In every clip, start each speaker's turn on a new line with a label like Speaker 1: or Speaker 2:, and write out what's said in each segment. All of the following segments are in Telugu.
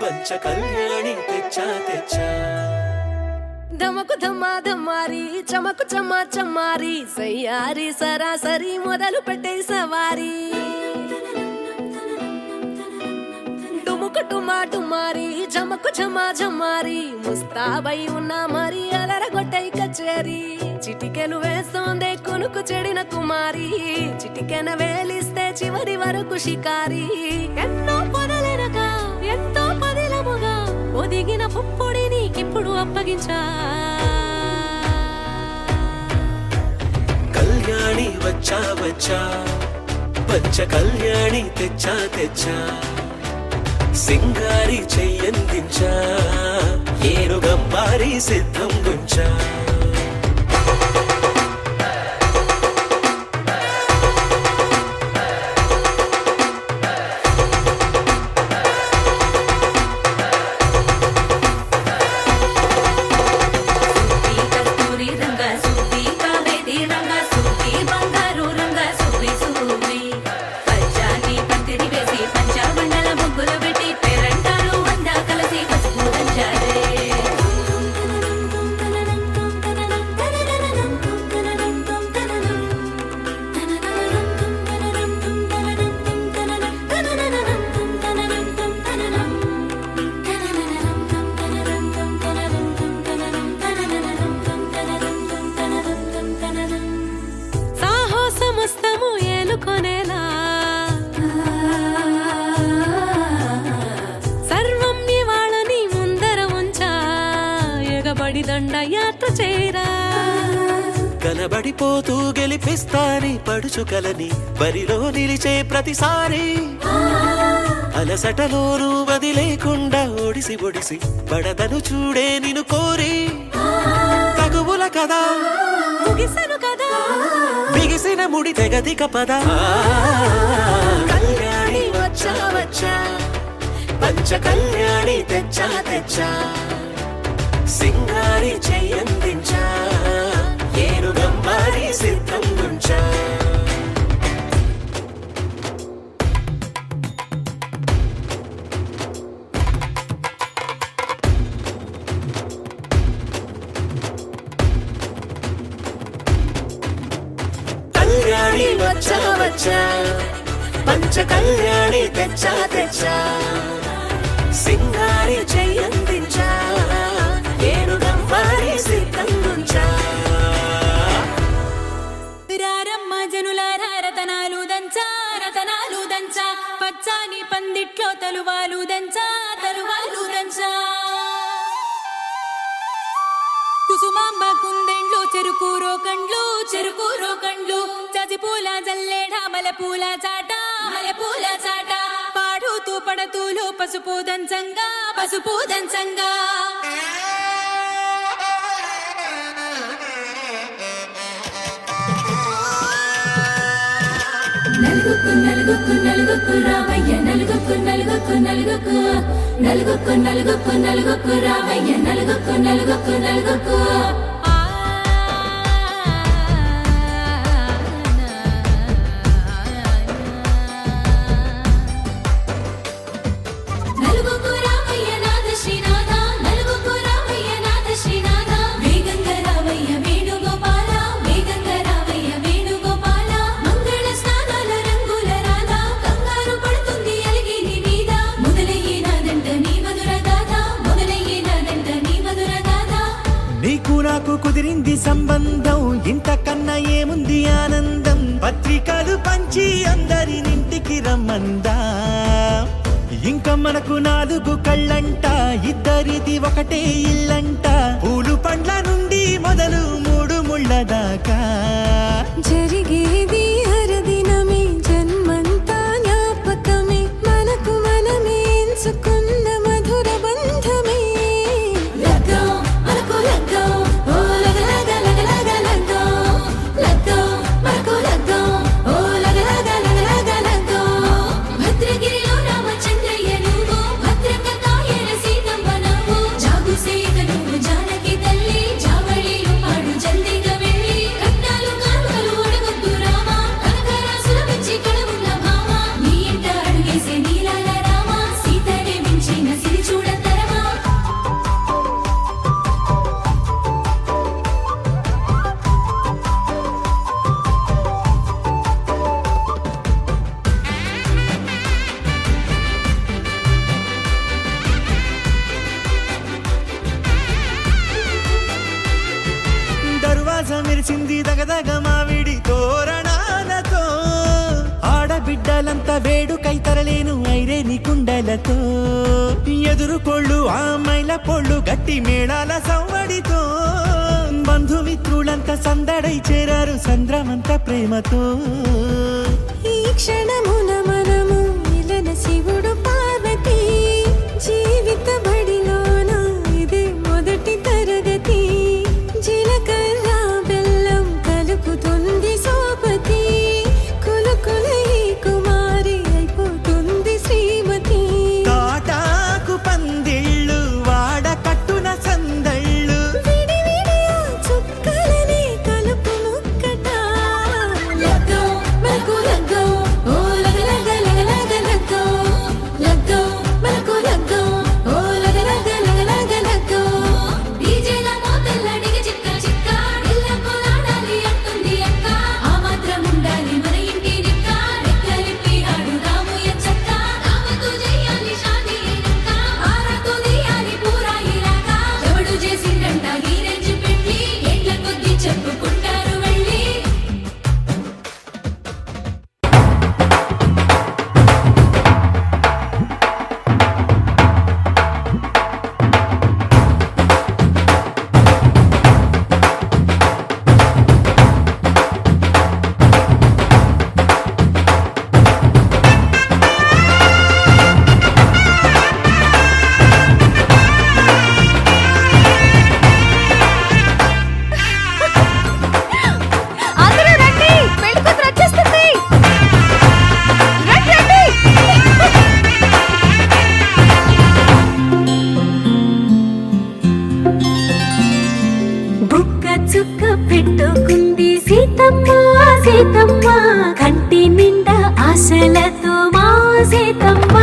Speaker 1: పంచ కళ్యాణి తెచ్చా తెచ్చా
Speaker 2: ధమకు ధమ్మా ధమ్మారి చమకు చమ్మా చమ్మారి సయ్యారి సరాసరి మొదలు పెట్టే సవారీ డుముకు డుమా డుమారి జమకు ఝమా ఝమారి ముస్తాబై ఉన్నా మరి అలరగొట్టై కచేరి చిటికెను వేస్తోందే కొనుకు చెడిన కుమారి చిటికెన వేలిస్తే చివరి వరకు షికారి ఎన్నో పొదలెనక ఎంతో పదిలముగా ఒదిగిన పుప్పొడి నీకిప్పుడు అప్పగించా
Speaker 1: కళ్యాణి వచ్చా వచ్చా పంచ కళ్యాణి తెచ్చా తెచ్చా సింగారి చెయ్యందించా ఏనుగంబారి సిద్ధం గుంచా కనబడిపోతూ గెలిపిస్తాని పడుచుకలని బరిలో నిలిచే ప్రతిసారి అలసటలోనూ వదిలేకుండా ఒడిసి ఒడిసి పడతను చూడే నిన్ను కోరి తగువుల కదా
Speaker 2: ముగిసను కదా
Speaker 1: బిగిసిన ముడి తెగదిక పద కళ్యాణి వచ్చా వచ్చా పంచ కళ్యాణి తెచ్చా తెచ్చా సింగారి చెయ్యందించా ఏనుగంబారి సిద్ధం గుంచా కళ్యాణి వచ్చా వచ్చా పంచ కళ్యాణి తెచ్చా తెచ్చా సింగారి చెయ్యందించా ఏనుగంబారి సిద్ధం గుంచా
Speaker 3: రారమ్మ జనులారా రతనాలు దంచా రతనాలు దంచా పచ్చాని పందిట్లో తలువాలు దంచా తలువాలు దంచా కుసుమాంబ కుందెండ్లు చెరుకు రోకండ్లు చజిపూల జల్లేడ మలపూల చాట పాడుతూ పడతూలు పసుపు దంచంగా నలుగుకు రామయ్య నలుగుకు రామయ్య నలుగుకు
Speaker 4: కుదిరింది సంబంధం ఇంతకన్నా ఏముంది ఆనందం పత్రికలు పంచి అందరినింటికి రమ్మందా ఇంకా మనకు 4 కళ్ళంట ఇద్దరిది ఒకటే ఇల్లంట పూలు పండ్ల నుండి మొదలు 3 ముళ్ళ దాకా
Speaker 2: జరిగేది హరదినమే జన్మంతా జ్ఞాపకమే మనకు మనమే ఎంచుకున్న మధుర బంధమే
Speaker 3: భద్రగిరిలో రామచంద్రయ్య నువ్వు భద్రక కాయల సీతమ్మ నవ్వు జాగు సీత
Speaker 4: మెరిసింది దగదగ మావిడి తోరణాలతో ఆడబిడ్డలంతా వేడుకై తరలేను ఐరేని కుండలతో ఎదురుకోళ్ళు ఆ మైల పొళ్ళు గట్టి మేళాల సవ్వడితో బంధుమిత్రులంతా సందడై చేరారు సంద్రమంత ప్రేమతో
Speaker 2: ఈ క్షణమున మనము మిలన శివుడు పార్వతి జీవిత బడిలోన ఇదే మొదటి తరగతి జీలకర్ర బెల్లం కలుపుతుంది సోపతి కులుకులై కుమారి అయిపోతుంది శ్రీమతి
Speaker 4: తాటాకు పందిళ్ళు వాడ కట్టున సందళ్ళు
Speaker 2: విడివిడియా చుక్కలని కలుపు ముక్కట
Speaker 3: లగ్గో మనకు లగ్గో ఓ లగ లగ లగ లగ లగ్గో లగ్గో మనకు లగ్గో ఓ లగ లగ లగ లగ లగ్గో డీజేల మోతల్లడికి చిక్క చిక్క ఇళ్ళకు లాడాలి అంటుంది అక్క ఆ మాత్రం ఉండాలి మన ఇంటి నిక్క రెక్కలిప్పి ఆడుదాము ఎంచక్క రామతు చేయాలి షాదీ అయినక్క ఆరతు తీయాలి పూరా ఇలాగా ఎవడు చేసిండంట ఈ రేంజ్ పెట్టి ఏండ్ల కొద్ది చెప్పుకుంటారు వెళ్ళి
Speaker 2: అందరూ రండి పెళ్లి కూతురు వచ్చేస్తుంది రండి రండి బుక్క చుక్క పెట్టుకుంది సీతమ్మ సీతమ్మ కంటి నిండా ఆశలతో మా సీతమ్మ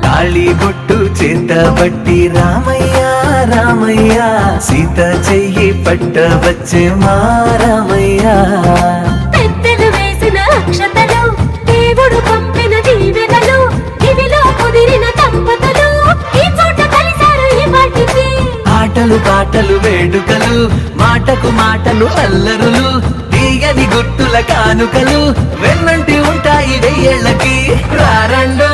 Speaker 4: తాళి బొట్టు చేత బట్టి రామయ్య రామయ్య సీత చెయ్యి పట్ట వచ్చే మా రామయ్య
Speaker 2: పెద్దలు వేసిన అక్షతలు దేవుడు పంపిన దీవెనలు ఇవిలో కుదిరిన దంపతులు ఈ చోట కలిసారు ఈ వాటికి
Speaker 4: ఆటలు పాటలు వేడుకలు మాటకు మాటలు అల్లరులు తీయని గుర్తుల కానుకలు వెన్నంటి ఉంటాయి వెయ్యేళ్ళకి రారండో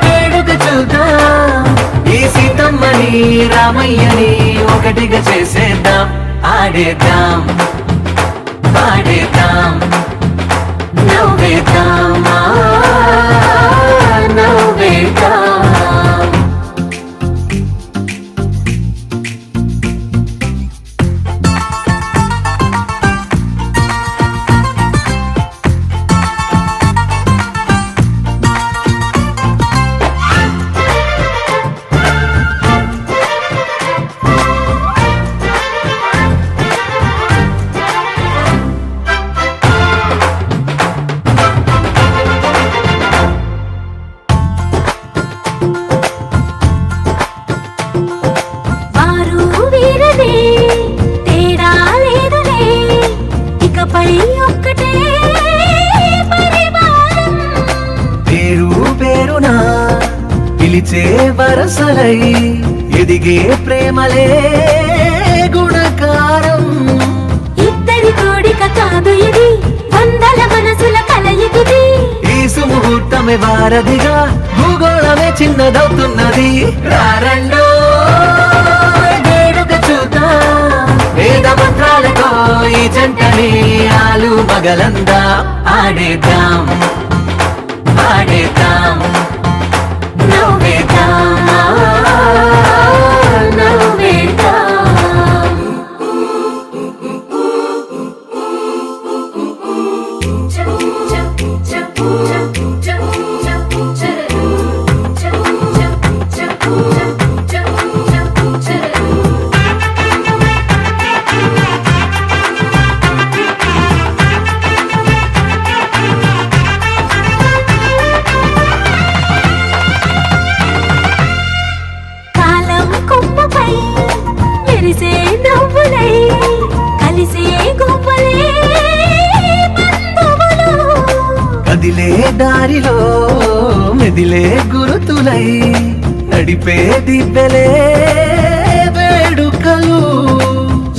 Speaker 4: వేడుక చూద్దాం ఈ సీతమ్మని రామయ్యని ఒకటిగా చేసేద్దాం ఆడేద్దాం పాడేద్దాం నవ్వేద్దాం నవ్వేద్దాం
Speaker 2: వారు వీరనే తేడా లేదులే ఇకపై ఒక్కటే పరివారం
Speaker 4: పేరు పేరునా పిలిచే వరసలై ఎదిగే ప్రేమలే గుణకారం
Speaker 2: ఇద్దరి కోడిక కాదు ఇది వందల మనసుల కలయికిది
Speaker 4: ఈ సుముహూర్తమే వారధిగా భూగోళమే చిన్నదవుతున్నది రారండో వేడుక చూద్దాం వేద మంత్రాలతో ఈ జంటని ఆలు మగలందా ఆడేద్దాం ఆడేద్దాం నవ్వేద్దాం నవ్వేద్దాం
Speaker 2: కాలం కొమ్మపై మెరిసే నవ్వులై కలిసే గువ్వలే బంధువులు
Speaker 4: కదిలే దారిలో మెదిలే గురుతులై నడిపే దిబ్బెలే వేడుకలు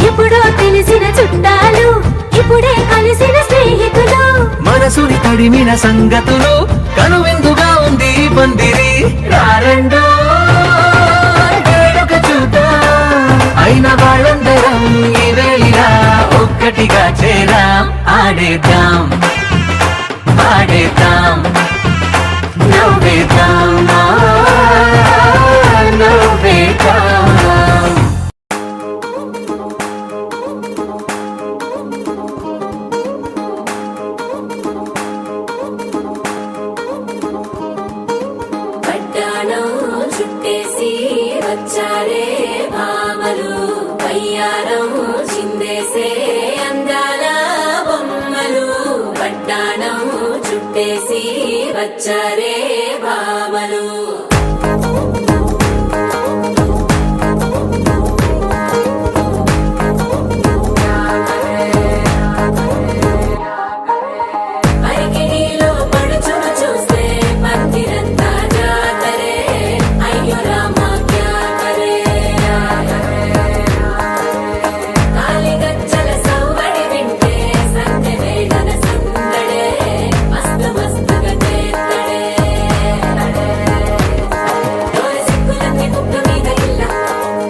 Speaker 2: ఎప్పుడో తెలిసిన
Speaker 5: మనసుని తడిమిన సంగతులు కనువిందుగా ఉంది ఈ పందిరి రారండో వేడుక చూద్దాం అయిన వాళ్ళందరం ఈ వేళ ఒక్కటిగా చేరాం ఆడేద్దాం పాడేద్దాం నవ్వేద్దాం నవ్వేద్దాం
Speaker 2: పట్టాణం చుట్టేసి వచ్చారే భామలు వయ్యారం చిందేసే అందాల బొమ్మలు పట్టాణం చుట్టేసి వచ్చారే భామలు పరికిణీలో పడుచును చూస్తే పందిరంతా జాతరే అయ్యో రామా క్యా కరే కాలిగజ్జల సవ్వడి వింటే సంధ్య వేళన సందడే మస్తు మస్తుగా చేత్తడే డోరి సిక్కులన్నీ కుక్క మీద ఇల్ల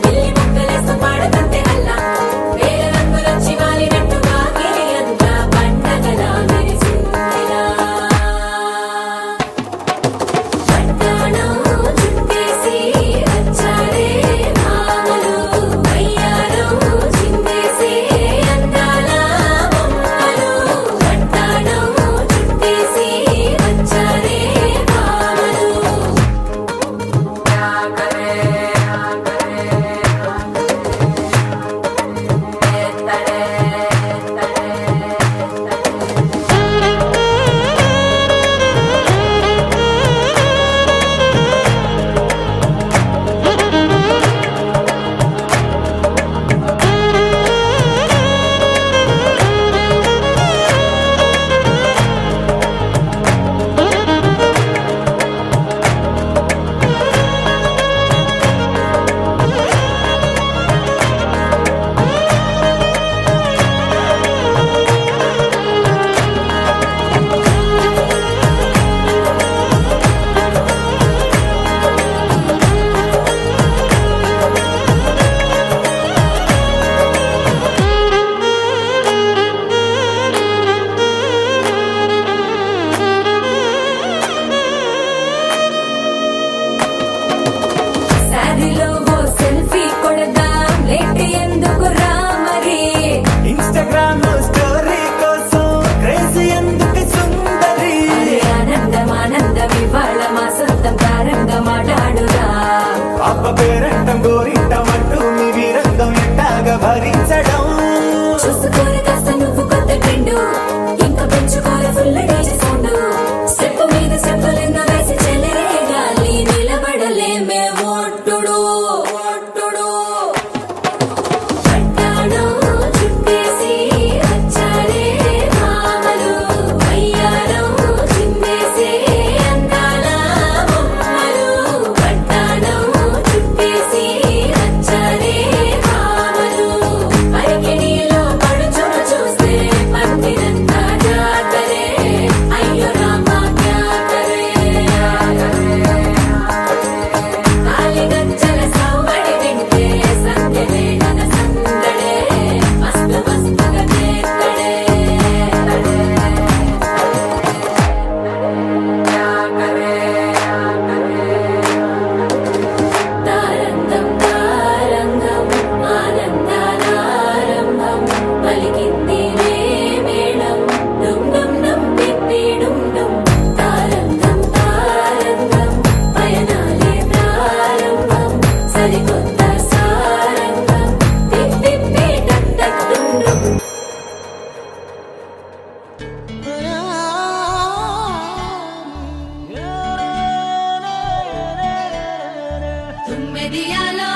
Speaker 2: పిల్లి ముక్కలేస్తూ పాడుతుంటే అల్ల వేల రంగులొచ్చి వాలినట్టుగా గిరి అంతా పండగలా మెరిసిందిలా పట్టాణం చుట్టేసి వచ్చారే భామలు వయ్యారం చిందేసే అందాల బొమ్మలు పట్టాణం చుట్టేసి వచ్చారే భామలు శారీలో ఓ సెల్ఫీ కొడదాం లేట్ ఎందుకు రా మరి
Speaker 4: ఇన్స్టాగ్రామ్ స్టోరీ కోసం క్రేజీ ఎందుకు సుందరి
Speaker 2: అరే ఆనందం ఆనందం ఇవాళ మా సొంతం కారంగా మాట్లాడురా
Speaker 4: అప్ప పేరంటం గోరింటం అంటూ మీ వీరంగం ఎట్టాగా భరించడం
Speaker 2: చూసుకోరే కాస్త నువ్వు కొత్త ట్రెండ్ ఇంకా పెంచుకోరే ఫుల్ డేజ్ సౌండ్ స్టెప్ మీద స్టెప్పులెన్నో వేసి చెల్లరే గాలి నిలబడలేమే ఒట్టుడు ఒట్టుడు పట్టాణం చుట్టేసి వచ్చారే భామలు వయ్యారం చిందేసే అందాల బొమ్మలు పట్టాణం చుట్టేసి వచ్చారే భామలు పరికిణీలో పడుచును చూస్తే పందిరంతా జాతరే అయ్యో రామా క్యా కరే కాలిగజ్జల సవ్వడి వింటే సంధ్య వేళన సందడే మస్తు మస్తుగా చేత్తడే తారంగం తారంగం ఆనందానారంభం పలికింది రే మేళం డుమ్ డుమ్ డుమ్ తిప్పి డుమ్ డుమ్ తారంగం తారంగం పయనాలే ప్రారంభం సరికొత్త సారంగం తిప్పి టక్ టక్ డుమ్ డుమ్
Speaker 3: తుమ్మెదియాలో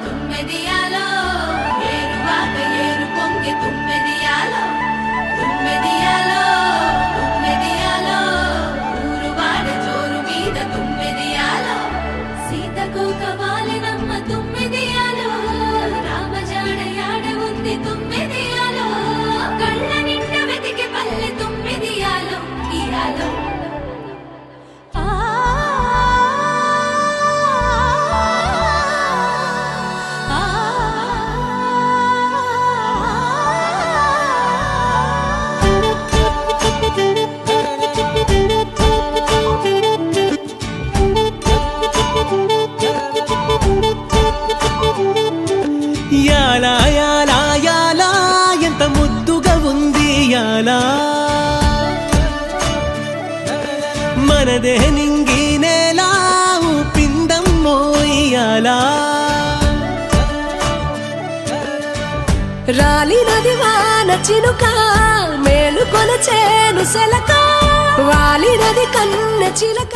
Speaker 3: తుమ్మెదియాలో ఏరువాక ఏరు పొంగి తుమ్మెదియాలో తుమ్మెదియాలో తుమ్మెదియాలో ఊరువాడ జోరు మీద తుమ్మెదియాలో సీతకోక వాలినమ్మ తుమ్మెదియాలో రామజాడ యాడ ఉంది తుమ్మెదియాలో కళ్ళ నిండా వెతికి పల్లె తుమ్మెదియాలో
Speaker 4: మనదే నింగి నేలా ఊపిందమ్మో ఇయాలా
Speaker 1: రాలినది వాన చినుక మేలు కొనచేను సెలక వాలినది కన్న చిలక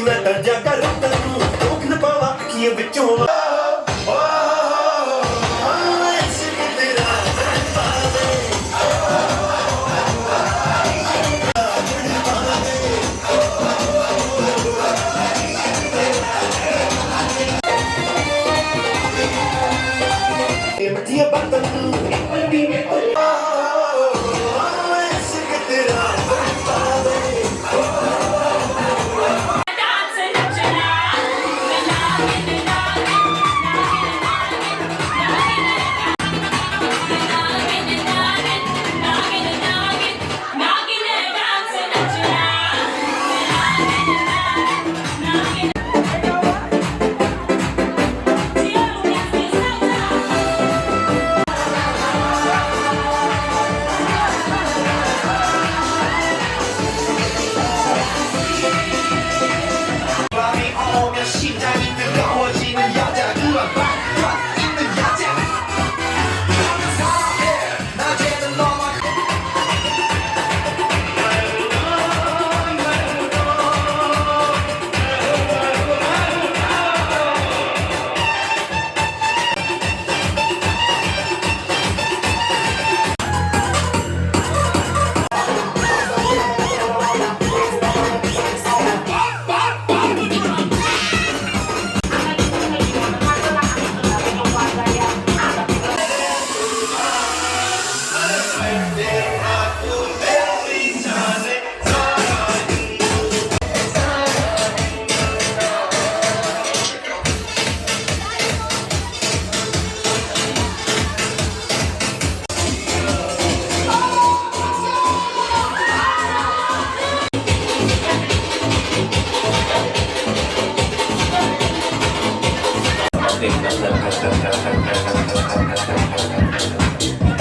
Speaker 4: ਮੈਂ ਦਰਜਾ ਕਰ ਤੈਨੂੰ ਰੋਕ ਨਾ ਪਾਵਾ ਅੱਖੀਆਂ ਵਿੱਚੋਂ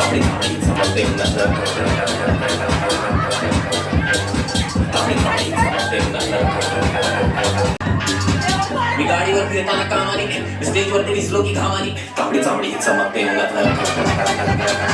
Speaker 6: कावडी कावडी चमकते उन्हात कावडी कावडी चमकते उन्हात मी गाडीवरती येताना कामाने स्टेजवरती दिसलो की घामाने कावडी चावडी चमकते उन्हात